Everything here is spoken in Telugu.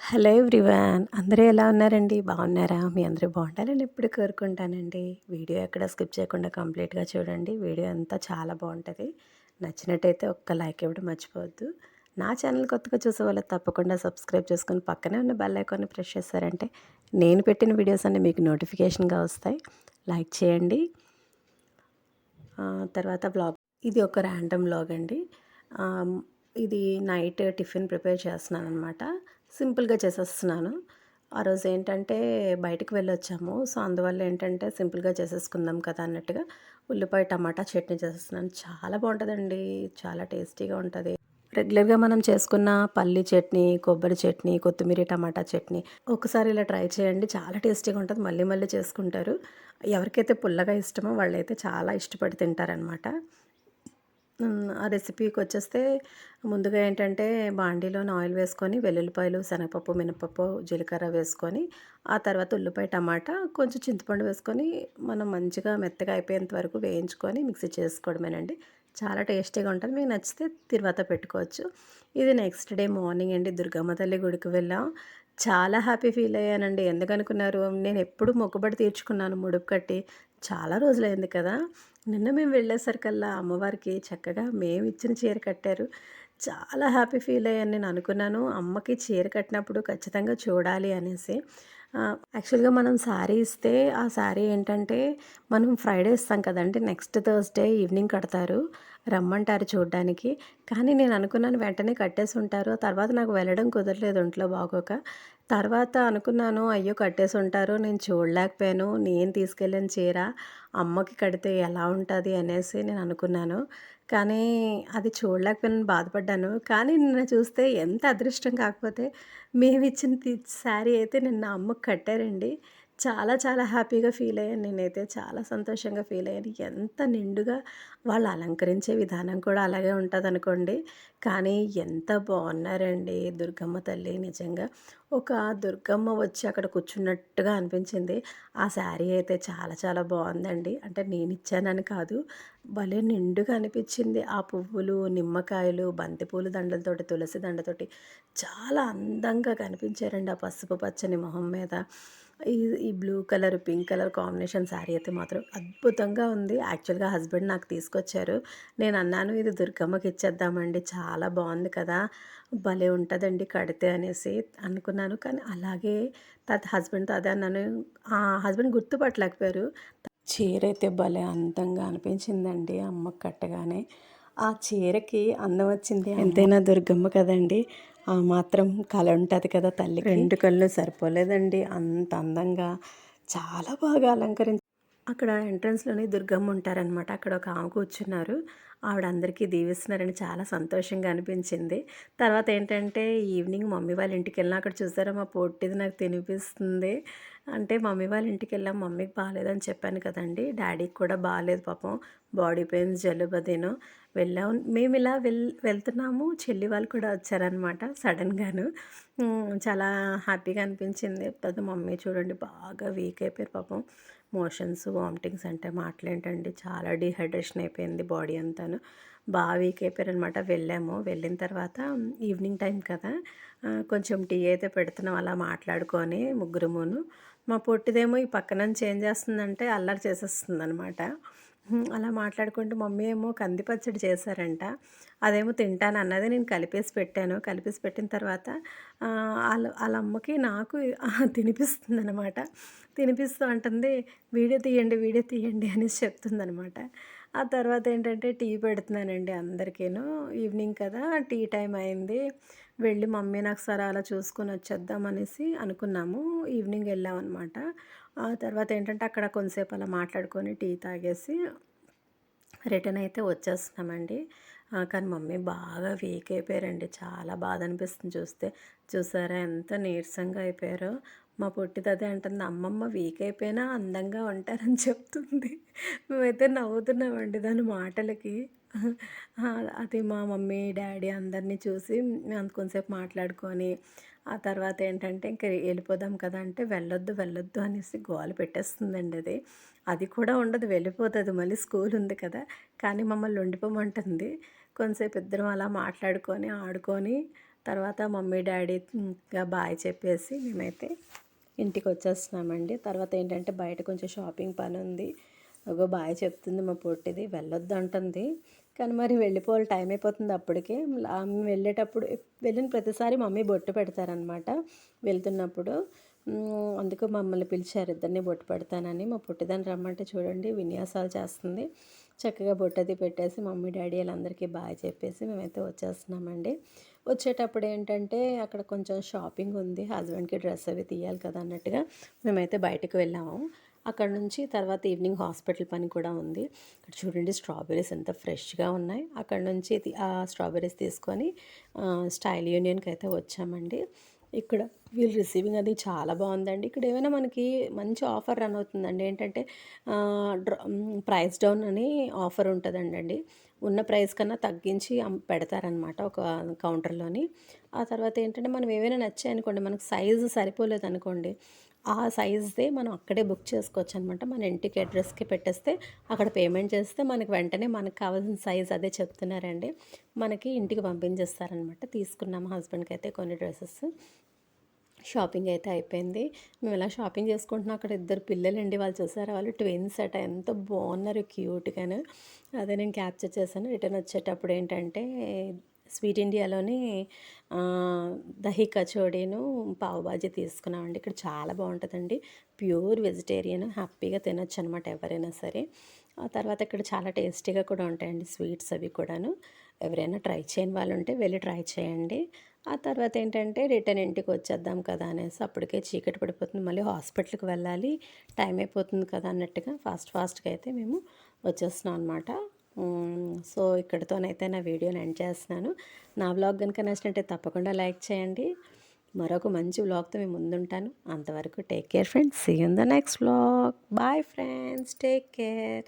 హలో ఎవ్రీవన్, అందరూ ఎలా ఉన్నారండి? బాగున్నారా? మీ అందరూ బాగుండాలని ఎప్పుడు కోరుకుంటానండి. వీడియో ఎక్కడ స్కిప్ చేయకుండా కంప్లీట్గా చూడండి. వీడియో అంతా చాలా బాగుంటుంది. నచ్చినట్టయితే ఒక్క లైక్ ఇవ్వడం మర్చిపోవద్దు. నా ఛానల్ కొత్తగా చూసే వాళ్ళు తప్పకుండా సబ్స్క్రైబ్ చేసుకొని పక్కనే ఉన్న బెల్ ఐకాన్ని ప్రెస్ చేశారంటే నేను పెట్టిన వీడియోస్ అన్నీ మీకు నోటిఫికేషన్గా వస్తాయి. లైక్ చేయండి. తర్వాత వ్లాగ్, ఇది ఒక ర్యాండమ్ వ్లాగ్ అండి. ఇది నైట్ టిఫిన్ ప్రిపేర్ చేస్తున్నాను అనమాట. సింపుల్గా చేసేస్తున్నాను. ఆ రోజు ఏంటంటే బయటకు వెళ్ళొచ్చాము. సో అందువల్ల ఏంటంటే సింపుల్గా చేసేసుకుందాం కదా అన్నట్టుగా ఉల్లిపాయ టమాటా చట్నీ చేసేస్తున్నాను. చాలా బాగుంటుందండి, చాలా టేస్టీగా ఉంటుంది. రెగ్యులర్గా మనం చేసుకున్న పల్లి చట్నీ, కొబ్బరి చట్నీ, కొత్తిమీర టమాటా చట్నీ ఒకసారి ఇలా ట్రై చేయండి. చాలా టేస్టీగా ఉంటుంది. మళ్ళీ మళ్ళీ చేసుకుంటారు. ఎవరికైతే పుల్లగా ఇష్టమో వాళ్ళైతే చాలా ఇష్టపడి తింటారనమాట. ఆ రెసిపీకి వచ్చేస్తే ముందుగా ఏంటంటే బాండీలోని ఆయిల్ వేసుకొని వెల్లుల్లిపాయలు, శనగపప్పు, మినపప్పు, జీలకర్ర వేసుకొని ఆ తర్వాత ఉల్లిపాయ, టమాటా, కొంచెం చింతపండు వేసుకొని మనం మంచిగా మెత్తగా అయిపోయేంత వరకు వేయించుకొని మిక్సీ చేసుకోవడమేనండి. చాలా టేస్టీగా ఉంటుంది. మీకు నచ్చితే తర్వాత పెట్టుకోవచ్చు. ఇది నెక్స్ట్ డే మార్నింగ్ అండి. దుర్గమ్మ తల్లి గుడికి వెళ్ళాం. చాలా హ్యాపీ ఫీల్ అయ్యానండి. ఎందుకనుకున్నారు? నేను ఎప్పుడు మొక్కుబడి తీర్చుకున్నాను ముడుపు కట్టి. చాలా రోజులైంది కదా. నిన్న మేము వెళ్ళేసరికల్లా అమ్మవారికి చక్కగా మేము ఇచ్చిన చీర కట్టారు. చాలా హ్యాపీ ఫీల్ అయ్యాను. నేను అనుకున్నాను అమ్మకి చీర కట్టినప్పుడు ఖచ్చితంగా చూడాలి అనేసి. యాక్చువల్గా మనం శారీ ఇస్తే ఆ శారీ ఏంటంటే మనం ఫ్రైడే ఇస్తాం కదండి, నెక్స్ట్ థర్స్డే ఈవినింగ్ కడతారు, రమ్మంటారు చూడడానికి. కానీ నేను అనుకున్నాను వెంటనే కట్టేసి ఉంటారు. తర్వాత నాకు వెళ్ళడం కుదరలేదు ఒంట్లో బాగోక. తర్వాత అనుకున్నాను అయ్యో కట్టేసి ఉంటారు, నేను చూడలేకపోయాను, నేను తీసుకెళ్ళిన చీర అమ్మకి కడితే ఎలా ఉంటుంది అనేసి నేను అనుకున్నాను. కానీ అది చూడలేకపోయాను, బాధపడ్డాను. కానీ నిన్న చూస్తే ఎంత అదృష్టం కాకపోతే మేమిచ్చిన శారీ అయితే నిన్న అమ్మకి కట్టారండి. చాలా చాలా హ్యాపీగా ఫీల్ అయ్యాను నేనైతే. చాలా సంతోషంగా ఫీల్ అయ్యాను. ఎంత నిండుగా వాళ్ళు అలంకరించే విధానం కూడా అలాగే ఉంటుందనుకోండి. కానీ ఎంత బాగున్నారండి దుర్గమ్మ తల్లి, నిజంగా ఒక దుర్గమ్మ వచ్చి అక్కడ కూర్చున్నట్టుగా అనిపించింది. ఆ శారీ అయితే చాలా చాలా బాగుందండి. అంటే నేను ఇచ్చానని కాదు, భలే నిండుగా అనిపించింది. ఆ పువ్వులు, నిమ్మకాయలు, బంతిపూల దండలతోటి, తులసి దండతోటి చాలా అందంగా కనిపించారండి ఆ పసుపు పచ్చని మొహం మీద. ఈ ఈ blue colour, pink colour combination sari అయితే మాత్రం అద్భుతంగా ఉంది. యాక్చువల్గా హస్బెండ్ నాకు తీసుకొచ్చారు. నేను అన్నాను ఇది దుర్గమ్మకి ఇచ్చేద్దామండి, చాలా బాగుంది కదా, భలే ఉంటుందండి కడితే అనేసి అనుకున్నాను. కానీ అలాగే తర్వాత హస్బెండ్తో అదే అన్నాను. హస్బెండ్ గుర్తుపట్టలేకపోయారు. చీర అయితే భలే అందంగా అనిపించిందండి అమ్మకి కట్టగానే. ఆ చీరకి అందం వచ్చింది. ఎంతైనా దుర్గమ్మ కదండి, ఆ మాత్రం కళ ఉంటుంది కదా తల్లికి. 2 కళ్ళు సరిపోలేదండి, అంత అందంగా చాలా బాగా అక్కడ ఎంట్రన్స్లోనే దుర్గమ్మ ఉంటారనమాట. అక్కడ ఒక ఆమె కూర్చున్నారు. ఆవిడ అందరికీ దీవిస్తున్నారని చాలా సంతోషంగా అనిపించింది. తర్వాత ఏంటంటే ఈవినింగ్ మమ్మీ వాళ్ళ ఇంటికి వెళ్ళినా అక్కడ చూసారా మా పొట్టిది నాకు తినిపిస్తుంది. అంటే మమ్మీ వాళ్ళ ఇంటికి వెళ్ళాం. మమ్మీకి బాగాలేదని చెప్పాను కదండి, డాడీకి కూడా బాగాలేదు పాపం, బాడీ పెయిన్స్, జలుబు అదేనో. వెళ్ళాం మేము. ఇలా వెళ్తున్నాము, చెల్లి వాళ్ళు కూడా వచ్చారనమాట సడన్గాను. చాలా హ్యాపీగా అనిపించింది. తర్వాత మమ్మీ చూడండి బాగా వీక్ అయిపోయారు పాపం. మోషన్స్, వామిటింగ్స్ అంటే మాటలేంటండి, చాలా డీహైడ్రేషన్ అయిపోయింది బాడీ అంతాను. బాగా వీక్ అయిపోయారనమాట. వెళ్ళిన తర్వాత ఈవినింగ్ టైం కదా, కొంచెం టీ అయితే పెడుతున్నాం అలా మాట్లాడుకొని ముగ్గురుమును. మా పొట్టిదేమో ఈ పక్క నుంచి ఏం చేస్తుందంటే అల్లరి చేసేస్తుంది అనమాట. అలా మాట్లాడుకుంటూ మమ్మీ ఏమో కంది పచ్చడి చేశారంట. అదేమో తింటాను అన్నది, నేను కలిపేసి పెట్టాను. కలిపేసి పెట్టిన తర్వాత వాళ్ళ అమ్మకి నాకు తినిపిస్తుంది అనమాట. తినిపిస్తూ అంటుంది వీడియో తీయండి, వీడియో తీయండి అనేసి చెప్తుందనమాట. ఆ తర్వాత ఏంటంటే టీ పెడుతున్నానండి అందరికీను. ఈవినింగ్ కదా, టీ టైం అయింది. వెళ్ళి మమ్మీ నాకు సరే అలా చూసుకొని వచ్చేద్దాం అనేసి అనుకున్నాము. ఈవినింగ్ వెళ్ళామన్నమాట. ఆ తర్వాత ఏంటంటే అక్కడ కొంతసేపు అలా మాట్లాడుకొని టీ తాగేసి రిటర్న్ అయితే వచ్చేస్తున్నామండి. కానీ మమ్మీ బాగా వీక్ అయిపోయారండి. చాలా బాధ అనిపిస్తుంది చూస్తే. చూసారా ఎంత నీరసంగా అయిపోయారో. మా పొట్టిది అదే అంటుంది, అమ్మమ్మ వీక్ అయిపోయినా అందంగా ఉంటారని చెప్తుంది. మేమైతే నవ్వుతున్నామండి దాని మాటలకి. అది మా మమ్మీ, డాడీ అందరినీ చూసి కొంతసేపు మాట్లాడుకొని ఆ తర్వాత ఏంటంటే ఇంక వెళ్ళిపోదాం కదా అంటే వెళ్ళొద్దు వెళ్ళొద్దు అనేసి గోల పెట్టేస్తుందండి అది. అది కూడా ఉండదు, వెళ్ళిపోతుంది, మళ్ళీ స్కూల్ ఉంది కదా. కానీ మమ్మల్ని ఉండిపోమంటుంది. కొంతసేపు ఇద్దరం అలా మాట్లాడుకొని ఆడుకొని తర్వాత మమ్మీ డాడీ ఇంకా బాయ్ చెప్పేసి మేమైతే ఇంటికి వచ్చేస్తున్నామండి. తర్వాత ఏంటంటే బయట కొంచెం షాపింగ్ పని ఉంది. అగో బాయ్ చెప్తుంది మా పొట్టిది, వెళ్ళొద్దు అంటుంది. కానీ మరి వెళ్ళిపోవాలి, టైం అయిపోతుంది అప్పటికే. వెళ్ళేటప్పుడు వెళ్ళిన ప్రతిసారి మమ్మీ బొట్టు పెడతారనమాట వెళ్తున్నప్పుడు. అందుకు మమ్మల్ని పిలిచారు, ఇద్దరిని బొట్టు పెడతానని. మా పొట్టిదాన్ని రమ్మంటే చూడండి విన్యాసాలు చేస్తుంది. చక్కగా బొట్టది పెట్టేసి మమ్మీ డాడీ వాళ్ళందరికీ బాయ్ చెప్పేసి మేమైతే వచ్చేస్తున్నామండి. వచ్చేటప్పుడు ఏంటంటే అక్కడ కొంచెం షాపింగ్ ఉంది, హస్బెండ్కి డ్రెస్ అవి తీయాలి కదా అన్నట్టుగా మేమైతే బయటకు వెళ్ళాము. అక్కడ నుంచి తర్వాత ఈవినింగ్ హాస్పిటల్ పని కూడా ఉంది. ఇక్కడ చూడండి స్ట్రాబెర్రీస్ ఎంత ఫ్రెష్గా ఉన్నాయి. అక్కడ నుంచి ఆ స్ట్రాబెర్రీస్ తీసుకొని స్టైల్ యూనియన్కి అయితే వచ్చామండి. ఇక్కడ వీళ్ళు రిసీవింగ్ అది చాలా బాగుందండి. ఇక్కడ ఏమైనా మనకి మంచి ఆఫర్ రన్ అవుతుందండి. ఏంటంటే ప్రైస్ డౌన్ అని ఆఫర్ ఉంటుందండి. ఉన్న ప్రైస్ కన్నా తగ్గించి పెడతారనమాట ఒక కౌంటర్లోని. ఆ తర్వాత ఏంటంటే మనం ఏవైనా నచ్చాయనుకోండి, మనకు సైజు సరిపోలేదు అనుకోండి, ఆ సైజ్దే మనం అక్కడే బుక్ చేసుకోవచ్చు అనమాట. మన ఇంటికి అడ్రస్కి పెట్టేస్తే అక్కడ పేమెంట్ చేస్తే మనకి వెంటనే మనకు కావాల్సిన సైజ్ అదే చెప్తున్నారండి, మనకి ఇంటికి పంపించేస్తారనమాట. తీసుకున్నాము హస్బెండ్కి అయితే కొన్ని డ్రెస్సెస్. షాపింగ్ అయితే అయిపోయింది. మేము ఇలా షాపింగ్ చేసుకుంటున్నాం. అక్కడ ఇద్దరు పిల్లలండి, వాళ్ళు చూసారా, వాళ్ళు ట్విన్స్ అట, ఎంత బాగున్నారు క్యూట్గాను. అదే నేను క్యాప్చర్ చేశాను. రిటర్న్ వచ్చేటప్పుడు ఏంటంటే స్వీట్ ఇండియాలోని దహి కచోడీను పావు బాజీ తీసుకున్నామండి. ఇక్కడ చాలా బాగుంటుందండి, ప్యూర్ వెజిటేరియన్, హ్యాపీగా తినొచ్చు అనమాట ఎవరైనా సరే. ఆ తర్వాత ఇక్కడ చాలా టేస్టీగా కూడా ఉంటాయండి స్వీట్స్ అవి కూడాను. ఎవరైనా ట్రై చేయని వాళ్ళు ఉంటే వెళ్ళి ట్రై చేయండి. ఆ తర్వాత ఏంటంటే రిటర్న్ ఇంటికి వచ్చేద్దాం కదా అనేసి అప్పటికే చీకటి పడిపోతుంది, మళ్ళీ హాస్పిటల్కి వెళ్ళాలి, టైం అయిపోతుంది కదా అన్నట్టుగా ఫాస్ట్గా అయితే మేము వచ్చేస్తున్నాం అనమాట. సో ఇక్కడితోనైతే నా వీడియోని ఎండ్ చేస్తున్నాను. నా వ్లాగ్ కనుక నచ్చినట్టే తప్పకుండా లైక్ చేయండి. మరొక మంచి వ్లాగ్తో మేము ముందుంటాను. అంతవరకు take care friends. See you in the next vlog. Bye friends, take care.